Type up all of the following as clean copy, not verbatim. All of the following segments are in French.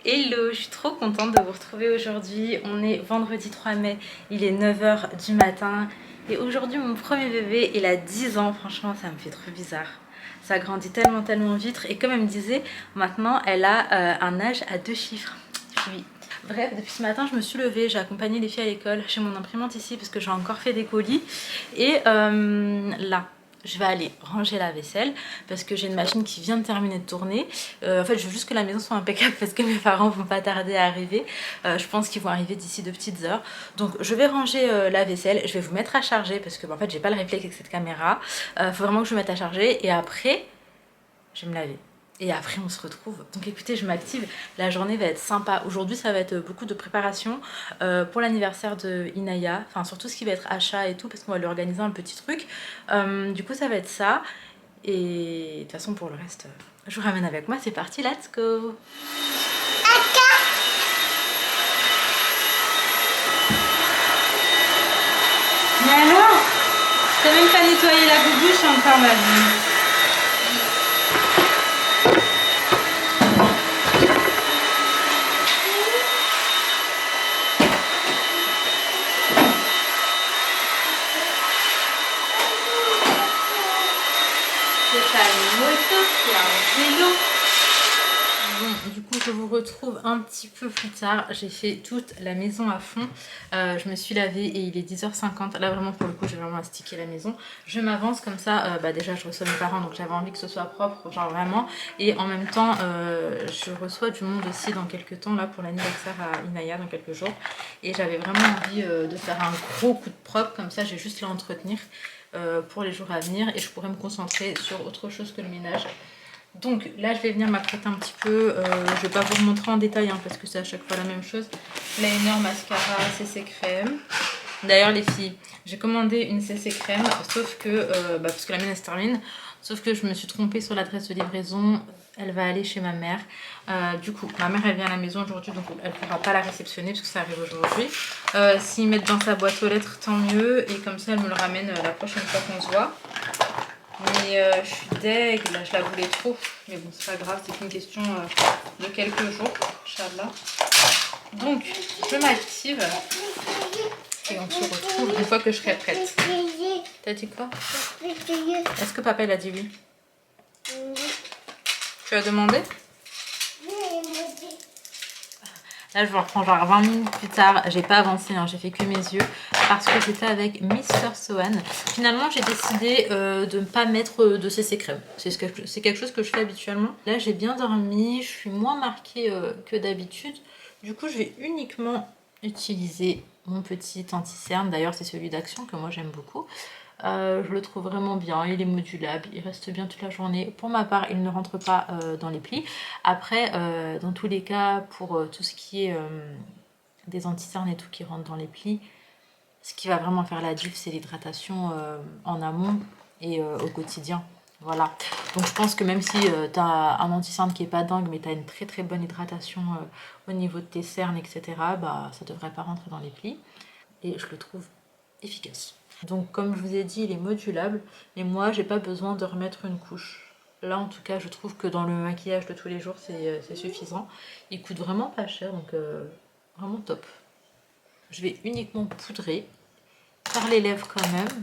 Hello, je suis trop contente de vous retrouver aujourd'hui. On est vendredi 3 mai, il est 9 h du matin. Et aujourd'hui, mon premier bébé, il a 10 ans. Franchement, ça me fait trop bizarre. Ça grandit tellement vite. Et comme elle me disait, maintenant, elle a un âge à 2 chiffres. Oui. Bref, depuis ce matin, je me suis levée. J'ai accompagné les filles à l'école. J'ai mon imprimante ici parce que j'ai encore fait des colis. Et là, je vais aller ranger la vaisselle parce que j'ai une machine qui vient de terminer de tourner. En fait, je veux juste que la maison soit impeccable parce que mes parents vont pas tarder à arriver. Je pense qu'ils vont arriver d'ici 2 petites heures. Donc, je vais ranger la vaisselle. Je vais vous mettre à charger parce que en fait, j'ai pas le réflexe avec cette caméra. Faut vraiment que je me mette à charger et après, je vais me laver. Et après, on se retrouve. Donc écoutez, je m'active. La journée va être sympa. Aujourd'hui, ça va être beaucoup de préparation pour l'anniversaire de Inaya. Enfin, surtout ce qui va être achat et tout, parce qu'on va lui organiser un petit truc. Du coup, ça va être ça. Et de toute façon, pour le reste, je vous ramène avec moi. C'est parti, let's go! Mais alors, t'as même pas nettoyé la bouche encore, ma vie. C'est pas une moto, c'est un vélo. Bon, du coup, je vous retrouve un petit peu plus tard. J'ai fait toute la maison à fond. Je me suis lavée et il est 10 h 50. Là, vraiment, pour le coup, j'ai vraiment astiqué la maison. Je m'avance comme ça. Déjà, je reçois mes parents, donc j'avais envie que ce soit propre, genre vraiment. Et en même temps, je reçois du monde aussi dans quelques temps, là, pour l'anniversaire à Inaya, dans quelques jours. Et j'avais vraiment envie de faire un gros coup de propre. Comme ça, j'ai juste à l'entretenir pour les jours à venir. Et je pourrais me concentrer sur autre chose que le ménage. Donc là, je vais venir m'apprêter un petit peu. Je vais pas vous remontrer en détail parce que c'est à chaque fois la même chose. Liner, mascara, CC crème. D'ailleurs, les filles, j'ai commandé une CC crème, sauf que, parce que la mienne elle se termine, sauf que je me suis trompée sur l'adresse de livraison. Elle va aller chez ma mère. Du coup, ma mère elle vient à la maison aujourd'hui, donc elle ne pourra pas la réceptionner parce que ça arrive aujourd'hui. S'ils mettent dans sa boîte aux lettres, tant mieux. Et comme ça, elle me le ramène la prochaine fois qu'on se voit. Mais je suis deg, là je la voulais trop. Mais bon, c'est pas grave, c'est qu'une question de quelques jours, Inch'Allah. Donc, je m'active et on se retrouve une fois que je serai prête. T'as dit quoi? Est-ce que papa il a dit oui? Tu as demandé? Là, je vous reprends genre 20 minutes plus tard. J'ai pas avancé, hein, j'ai fait que mes yeux parce que j'étais avec Mr. Sohan. Finalement, j'ai décidé de ne pas mettre de CC crème. C'est quelque chose que je fais habituellement. Là, j'ai bien dormi, je suis moins marquée que d'habitude. Du coup, je vais uniquement utiliser mon petit anti-cerne. D'ailleurs, c'est celui d'Action que moi j'aime beaucoup. Je le trouve vraiment bien, il est modulable, il reste bien toute la journée. Pour ma part, il ne rentre pas dans les plis. Après, dans tous les cas, pour tout ce qui est des anti-cernes et tout qui rentre dans les plis, ce qui va vraiment faire la diff, c'est l'hydratation en amont et au quotidien. Voilà. Donc je pense que même si tu as un anti-cerne qui est pas dingue, mais tu as une très bonne hydratation au niveau de tes cernes, etc., bah ça devrait pas rentrer dans les plis. Et je le trouve efficace. Donc comme je vous ai dit, il est modulable, mais moi j'ai pas besoin de remettre une couche. Là en tout cas, je trouve que dans le maquillage de tous les jours, c'est suffisant. Il coûte vraiment pas cher, donc vraiment top. Je vais uniquement poudrer, faire les lèvres quand même,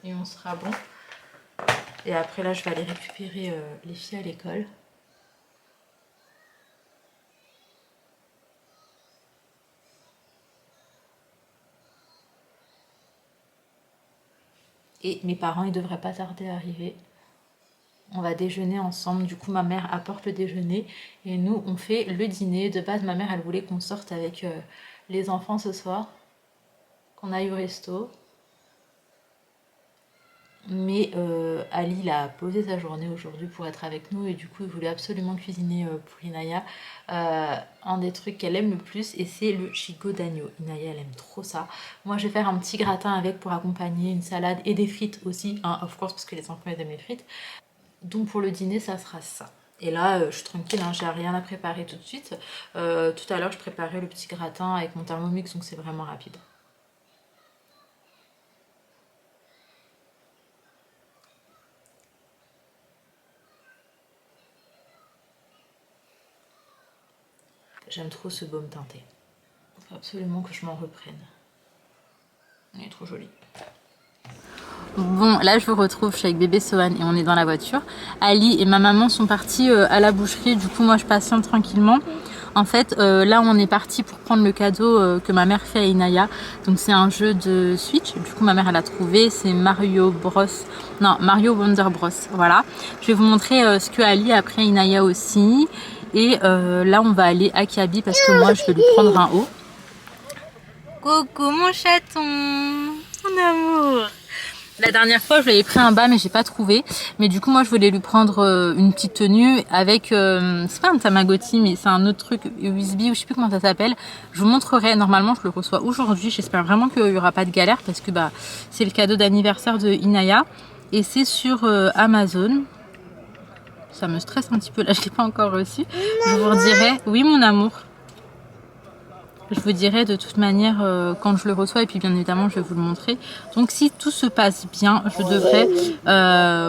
et on sera bon. Et après là, je vais aller récupérer les filles à l'école. Et mes parents, ils devraient pas tarder à arriver. On va déjeuner ensemble. Du coup, ma mère apporte le déjeuner et nous, on fait le dîner. De base, ma mère, elle voulait qu'on sorte avec les enfants ce soir, qu'on aille au resto. Mais Ali, il a posé sa journée aujourd'hui pour être avec nous et du coup, il voulait absolument cuisiner pour Inaya. Un des trucs qu'elle aime le plus, et c'est le chico d'agneau. Inaya, elle aime trop ça. Moi, je vais faire un petit gratin avec pour accompagner une salade et des frites aussi, hein, of course, parce que les enfants ils aiment les frites. Donc pour le dîner, ça sera ça. Et là, je suis tranquille, hein, j'ai rien à préparer tout de suite. Tout à l'heure, je préparais le petit gratin avec mon Thermomix, donc c'est vraiment rapide. J'aime trop ce baume teinté. Il faut absolument que je m'en reprenne. Il est trop joli. Bon, là je vous retrouve, je suis avec bébé Sohan et on est dans la voiture. Ali et ma maman sont partis à la boucherie, du coup moi je patiente tranquillement. En fait, là on est parti pour prendre le cadeau que ma mère fait à Inaya. Donc c'est un jeu de Switch, du coup ma mère elle a trouvé, c'est Mario Bros. Non, Mario Wonder Bros. Voilà. Je vais vous montrer ce que Ali a pris à Inaya aussi. Et là on va aller à Kiabi parce que moi je vais lui prendre un haut. Coucou mon chaton, mon amour. La dernière fois, je lui avais pris un bas, mais j'ai pas trouvé. Mais du coup, moi, je voulais lui prendre une petite tenue avec... c'est pas un Tamagotchi, mais c'est un autre truc USB ou je sais plus comment ça s'appelle. Je vous montrerai. Normalement, je le reçois aujourd'hui. J'espère vraiment qu'il y aura pas de galère parce que bah c'est le cadeau d'anniversaire de Inaya. Et c'est sur Amazon. Ça me stresse un petit peu. Là, je l'ai pas encore reçu. Je vous redirai. Oui, mon amour. Je vous dirai de toute manière quand je le reçois et puis bien évidemment je vais vous le montrer. Donc si tout se passe bien, je devrais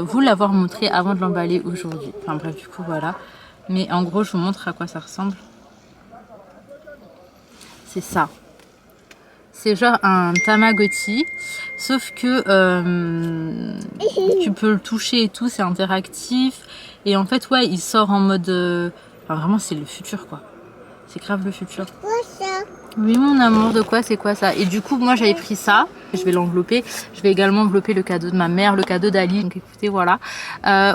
vous l'avoir montré avant de l'emballer aujourd'hui. Enfin bref, du coup voilà. Mais en gros je vous montre à quoi ça ressemble. C'est ça. C'est genre un Tamagotchi. Sauf que tu peux le toucher et tout, c'est interactif. Et en fait ouais, il sort en mode... Enfin vraiment c'est le futur quoi. C'est grave le futur. Oui mon amour, de quoi c'est quoi ça? Et du coup moi j'avais pris ça, je vais l'envelopper, je vais également envelopper le cadeau de ma mère, le cadeau d'Ali, donc écoutez voilà.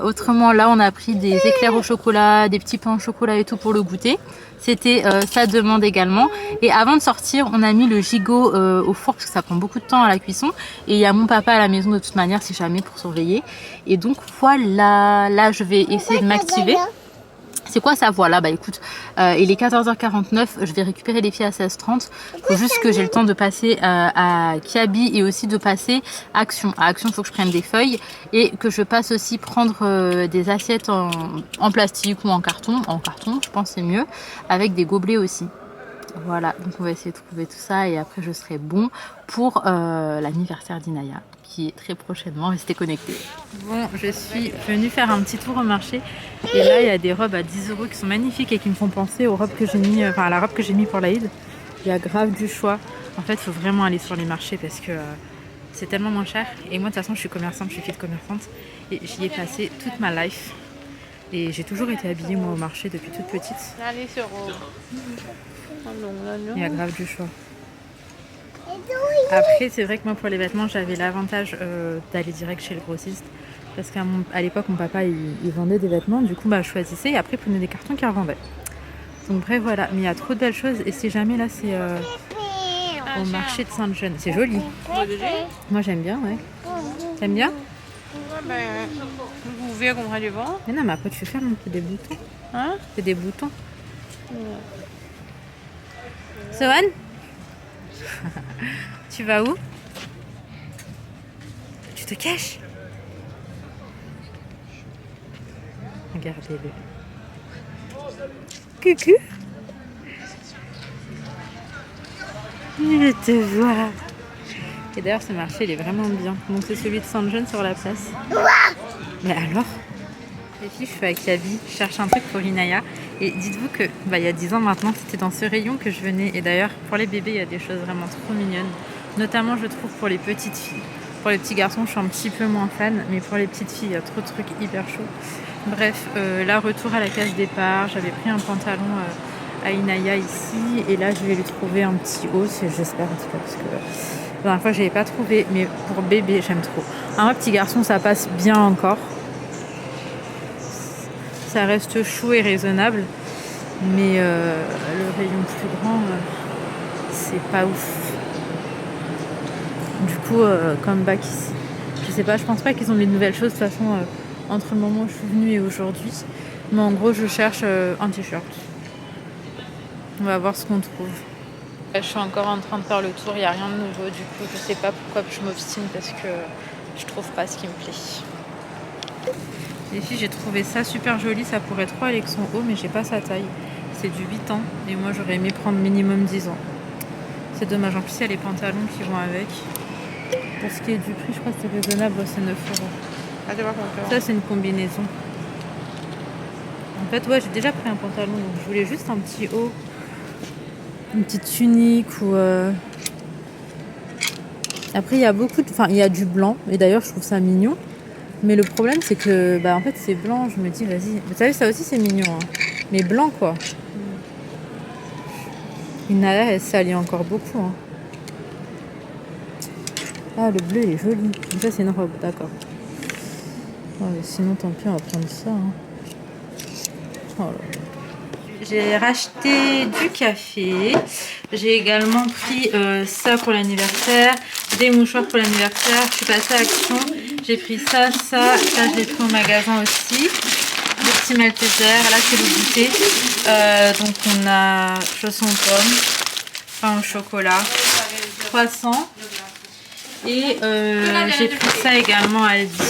Autrement là on a pris des éclairs au chocolat, des petits pains au chocolat et tout pour le goûter. C'était sa demande également. Et avant de sortir on a mis le gigot au four parce que ça prend beaucoup de temps à la cuisson. Et il y a mon papa à la maison de toute manière si jamais pour surveiller. Et donc voilà, là je vais essayer de m'activer. C'est quoi ça? Voilà, bah écoute, il est 14h49, je vais récupérer les filles à 16h30. Faut juste que j'ai le temps de passer à Kiabi et aussi de passer à Action. À Action, il faut que je prenne des feuilles et que je passe aussi prendre des assiettes en plastique ou en carton. En carton, je pense c'est mieux, avec des gobelets aussi. Voilà, donc on va essayer de trouver tout ça et après je serai bon pour l'anniversaire d'Inaya qui est très prochainement. Restez connectés. Bon, je suis venue faire un petit tour au marché et là il y a des robes à 10 € qui sont magnifiques et qui me font penser aux robes que j'ai mis, enfin à la robe que j'ai mis pour l'Aïd. Il y a grave du choix. En fait, il faut vraiment aller sur les marchés parce que c'est tellement moins cher. Et moi de toute façon, je suis commerçante, je suis fille de commerçante et j'y ai passé toute ma life. Et j'ai toujours été habillée moi au marché depuis toute petite. Il y a grave du choix. Après, c'est vrai que moi pour les vêtements, j'avais l'avantage d'aller direct chez le grossiste. Parce qu'à l'époque, mon papa il vendait des vêtements. Du coup, bah, je choisissais et après, il prenait des cartons qu'il revendait. Donc, bref, voilà. Mais il y a trop de belles choses. Et si jamais là, c'est au marché de Sainte-Jeanne. C'est joli. Moi, j'aime bien, ouais. T'aimes bien? Vous voulez qu'on prenne du vent? Mais non, mais après, tu fermes, c'est des boutons. Hein? C'est des boutons. Sohan? Tu vas où? Tu te caches? Regardez-le. Coucou. Je te vois. Et d'ailleurs ce marché il est vraiment bien. Donc c'est celui de Sainte-Jeanne sur la place. Mais alors? Les filles, je suis à Kiabi, je cherche un truc pour Inaya. Et dites-vous que bah, il y a 10 ans maintenant, c'était dans ce rayon que je venais. Et d'ailleurs, pour les bébés, il y a des choses vraiment trop mignonnes. Notamment, je trouve, pour les petites filles. Pour les petits garçons, je suis un petit peu moins fan. Mais pour les petites filles, il y a trop de trucs hyper chauds. Bref, là, retour à la case départ. J'avais pris un pantalon à Inaya ici. Et là, je vais lui trouver un petit haut, j'espère en tout cas. Parce que la dernière fois, je n'avais pas trouvé. Mais pour bébé, j'aime trop. Un petit garçon, ça passe bien encore. Ça reste chou et raisonnable, mais le rayon plus grand, c'est pas ouf. Du coup, comeback ici. Je sais pas, je pense pas qu'ils ont des nouvelles choses de toute façon entre le moment où je suis venue et aujourd'hui. Mais en gros, je cherche un t-shirt. On va voir ce qu'on trouve. Je suis encore en train de faire le tour, il n'y a rien de nouveau. Du coup, je sais pas pourquoi je m'obstine parce que je trouve pas ce qui me plaît. Les filles, j'ai trouvé ça super joli, ça pourrait trop aller avec son haut, mais j'ai pas sa taille. C'est du 8 ans, et moi j'aurais aimé prendre minimum 10 ans. C'est dommage, en plus il y a les pantalons qui vont avec. Pour ce qui est du prix, je crois que c'est raisonnable, c'est 9 €. Ah, Ça c'est une combinaison. En fait, ouais, j'ai déjà pris un pantalon, donc je voulais juste un petit haut une petite tunique ou... Après, il y a beaucoup de... Enfin, il y a du blanc. Et d'ailleurs, je trouve ça mignon. Mais le problème, c'est que, bah, en fait, c'est blanc. Je me dis, vas-y. Vous savez, ça aussi, c'est mignon. Hein. Mais blanc, quoi. Inaya, elle s'allie encore beaucoup. Hein. Ah, le bleu, il est joli. Ça, c'est une robe, d'accord. Oh, mais sinon, tant pis, on va prendre ça. Hein. Oh là là. J'ai racheté du café. J'ai également pris ça pour l'anniversaire, des mouchoirs pour l'anniversaire. Je suis passée à Action. J'ai pris ça. Je l'ai pris au magasin aussi. Des petits Maltesers. Là, c'est le goûter. Donc, on a chausson aux pommes, pain au chocolat, croissant. Et j'ai pris ça également à Aldi.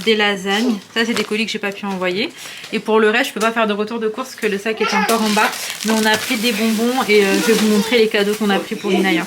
Des lasagnes, ça c'est des colis que j'ai pas pu envoyer, et pour le reste je peux pas faire de retour de course que le sac est encore en bas, mais on a pris des bonbons et je vais vous montrer les cadeaux qu'on a pris pour Inaya.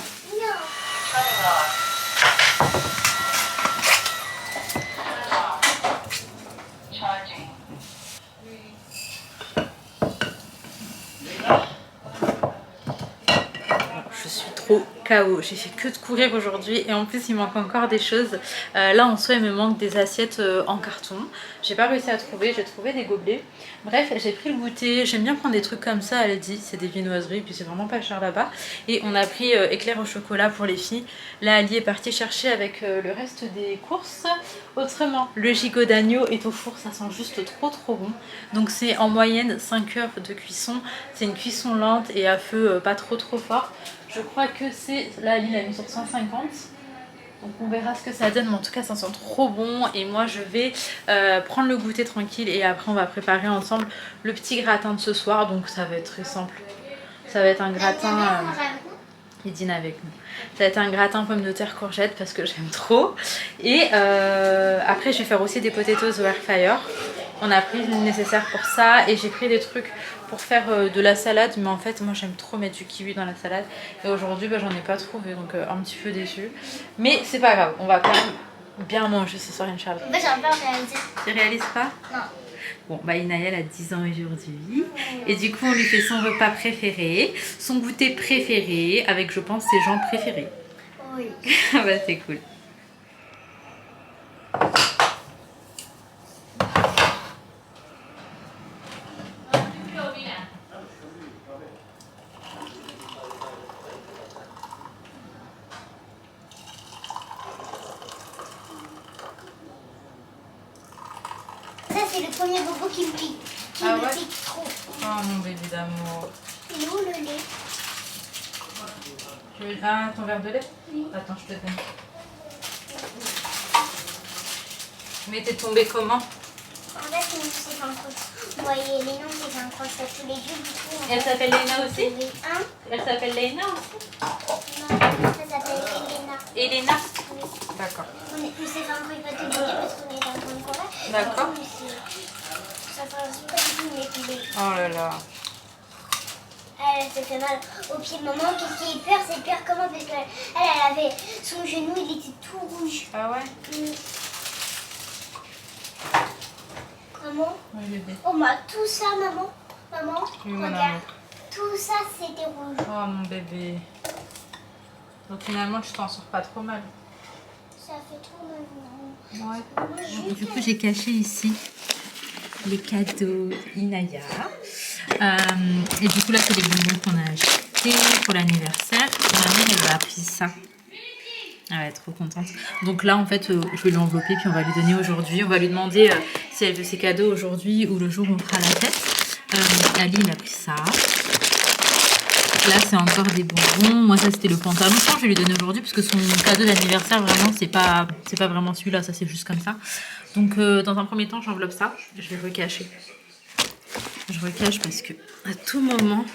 Je suis trop KO, j'ai fait que de courir aujourd'hui et en plus il manque encore des choses. Là en soi il me manque des assiettes en carton. J'ai pas réussi à trouver, j'ai trouvé des gobelets. Bref, j'ai pris le goûter, j'aime bien prendre des trucs comme ça à Aldi, c'est des viennoiseries puis c'est vraiment pas cher là-bas. Et on a pris éclair au chocolat pour les filles. Là Ali est partie chercher avec le reste des courses. Autrement, le gigot d'agneau est au four, ça sent juste trop bon. Donc c'est en moyenne 5 heures de cuisson, c'est une cuisson lente et à feu pas trop fort. Je crois que c'est... Là, Ali l'a mis sur 150. Donc on verra ce que ça donne. Mais en tout cas, ça sent trop bon. Et moi, je vais prendre le goûter tranquille. Et après, on va préparer ensemble le petit gratin de ce soir. Donc ça va être très simple. Ça va être un gratin... Il dîne avec nous. Ça va être un gratin pommes de terre courgettes parce que j'aime trop. Et après, je vais faire aussi des potatoes au air fryer. On a pris le nécessaire pour ça et j'ai pris des trucs pour faire de la salade, mais en fait moi j'aime trop mettre du kiwi dans la salade et aujourd'hui bah, j'en ai pas trouvé, donc un petit peu déçue, mais c'est pas grave, on va quand même bien manger ce soir Inch'Allah. En fait j'ai pas réalisé. Tu réalises pas? Non. Bon bah Inaya elle a 10 ans aujourd'hui et du coup on lui fait son repas préféré, son goûter préféré avec je pense ses gens préférés. Oui. Bah c'est cool. C'est le premier bobo qui me pique. Qui Ah me ouais? pique trop. Oh mon bébé d'amour. Il est où le lait? Ah, ton verre de lait? Oui. Attends, je te donne. Mais t'es tombée comment? En fait, c'est un cross. Moi et Léna, c'est un cross à tous les deux. Du coup, Elle s'appelle Léna aussi? oui. Hein? Elle s'appelle Léna aussi? Non, ça s'appelle Elena. Elena? Oui. D'accord. Mais c'est pas encore pas te le dire parce qu'on est dans le coin. D'accord. Ça fait pas du tout mes pieds. Oh là là. Elle se fait mal au pied de maman. Qu'est-ce qui est peur? C'est peur comment? Parce qu'elle avait son genou, il était tout rouge. Ah ouais? Maman? Oui, bébé. Oh, tout ça, maman. Maman, Oui, mon regarde. amour. Tout ça, c'était rouge. Oh mon bébé. Donc finalement, tu t'en sors pas trop mal. Ça fait trop mal. Ouais. Du coup, j'ai caché ici les cadeaux Inaya. Et du coup, là, c'est les bonbons qu'on a achetés pour l'anniversaire. Ma mère, elle a pris ça. Elle va être trop contente. Donc là, en fait, je vais lui envelopper puis on va lui donner aujourd'hui. On va lui demander si elle veut ses cadeaux aujourd'hui ou le jour où on fera la fête. Ali, il a pris ça. Là, c'est encore des bonbons. Moi, ça, c'était le pantalon. Je pense que je vais lui donner aujourd'hui parce que son cadeau d'anniversaire, vraiment, c'est pas vraiment celui-là. Ça, c'est juste comme ça. Donc, dans un premier temps, j'enveloppe ça. Je vais recacher. Je recache parce que à tout moment,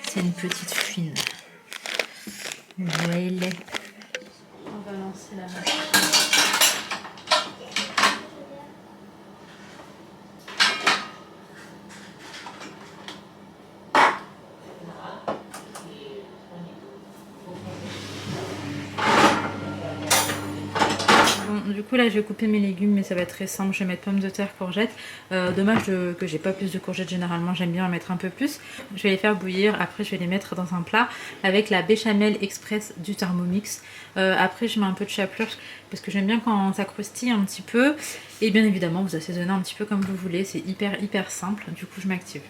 c'est une petite fuite. Voilà. On va lancer la machine. Bon, du du coup là je vais couper mes légumes, mais ça va être très simple. Je vais mettre pommes de terre, courgettes. Dommage que j'ai pas plus de courgettes, généralement j'aime bien en mettre un peu plus. Je vais les faire bouillir, après je vais les mettre dans un plat avec la béchamel express du Thermomix. Après je mets un peu de chapelure parce que j'aime bien quand ça croustille un petit peu. Et bien évidemment vous assaisonnez un petit peu comme vous voulez, c'est hyper simple. Du coup je m'active.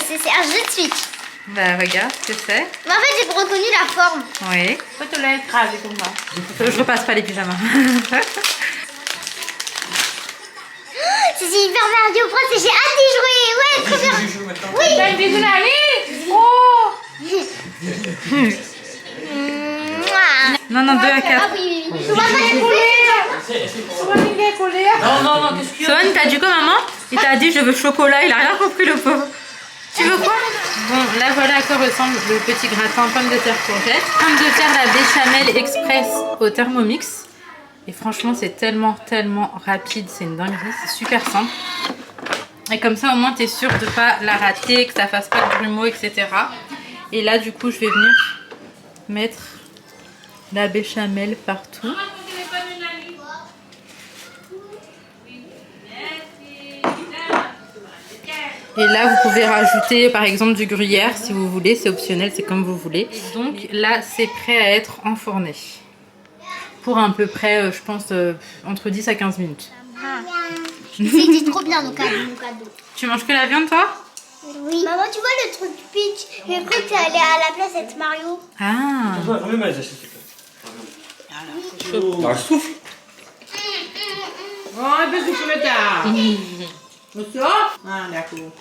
C'est un jeu de suite. Bah regarde ce que c'est. Mais en fait, j'ai reconnu la forme. Oui. Pourquoi tu l'as écrasé comme ça? Je repasse pas les pyjamas. C'est Super Mario Bros et j'ai hâte d'y jouer. Ouais, trop bien. Oui. T'as une bisou là? Oh! Non, 2 à 4. Ah oui. On va pas les couler. Non, qu'est-ce qu'il y a? Sohan, t'as dit quoi maman? Il t'a dit je veux chocolat, il a rien compris le pauvre. Tu veux quoi? Bon, là voilà à quoi ressemble le petit gratin pommes de terre courgette. Pommes de terre la béchamel express au Thermomix. Et franchement c'est tellement rapide, c'est une dinguerie, c'est super simple. Et comme ça au moins t'es sûr de pas la rater, que ça fasse pas de grumeaux, etc. Et là du coup je vais venir mettre la béchamel partout. Et là vous pouvez rajouter par exemple du gruyère si vous voulez, c'est optionnel, c'est comme vous voulez. Donc là c'est prêt à être enfourné. Pour à peu près, je pense, entre 10 à 15 minutes. C'était trop bien nos cadeaux. Tu manges que la viande toi? Oui. Maman, tu vois le truc Peach? J'ai cru que tu allais à la place être Mario. Ah. Dans le souffle. Oh, un peu de chocolat. Monsieur? Ah, d'accord.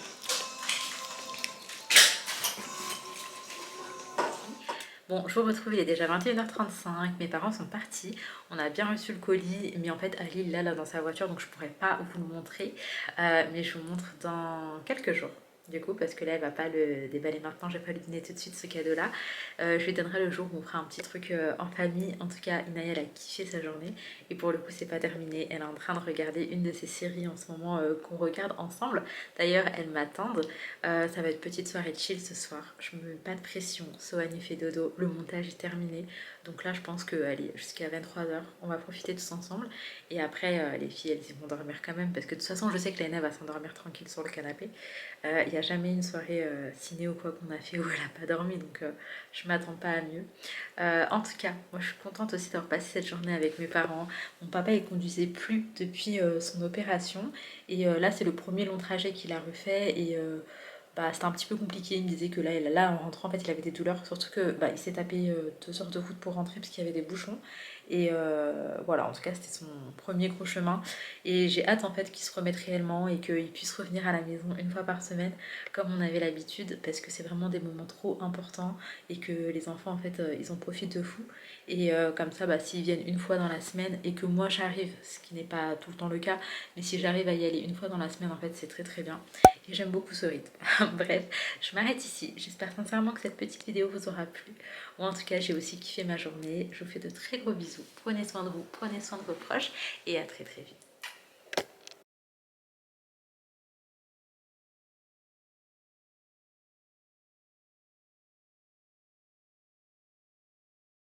Bon, je vous retrouve, il est déjà 21h35, mes parents sont partis, on a bien reçu le colis, mais en fait Ali il l'a là dans sa voiture, donc je pourrais pas vous le montrer, mais je vous montre dans quelques jours. Du coup, parce que là, elle va pas le déballer maintenant, je vais pas lui donner tout de suite ce cadeau-là. Je lui donnerai le jour où on fera un petit truc en famille. En tout cas, Inaya, elle a kiffé sa journée. Et pour le coup, c'est pas terminé. Elle est en train de regarder une de ses séries en ce moment qu'on regarde ensemble. D'ailleurs, elle m'attend. Ça va être petite soirée chill ce soir. Je me mets pas de pression. Sohan fait dodo. Le montage est terminé. Donc là, je pense que, allez, jusqu'à 23h, on va profiter tous ensemble. Et après, les filles, elles vont dormir quand même. Parce que de toute façon, je sais que Laina va s'endormir tranquille sur le canapé. Il n'y a jamais une soirée ciné ou quoi qu'on a fait où elle n'a pas dormi, donc je m'attends pas à mieux. En tout cas, moi je suis contente aussi d'avoir passé cette journée avec mes parents. Mon papa il conduisait plus depuis son opération et là c'est le premier long trajet qu'il a refait et c'était un petit peu compliqué. Il me disait que là en rentrant en fait il avait des douleurs, surtout que il s'est tapé 2 heures de route pour rentrer parce qu'il y avait des bouchons. Et voilà, en tout cas c'était son premier gros chemin et j'ai hâte en fait qu'il se remette réellement et qu'il puisse revenir à la maison une fois par semaine comme on avait l'habitude, parce que c'est vraiment des moments trop importants et que les enfants en fait ils en profitent de fou. Et comme ça s'ils viennent une fois dans la semaine et que moi j'arrive, ce qui n'est pas tout le temps le cas, mais si j'arrive à y aller une fois dans la semaine en fait c'est très bien et j'aime beaucoup ce rythme. Bref, je m'arrête ici, j'espère sincèrement que cette petite vidéo vous aura plu. Ou en tout cas j'ai aussi kiffé ma journée. Je vous fais de très gros bisous, prenez soin de vous, prenez soin de vos proches et à très vite.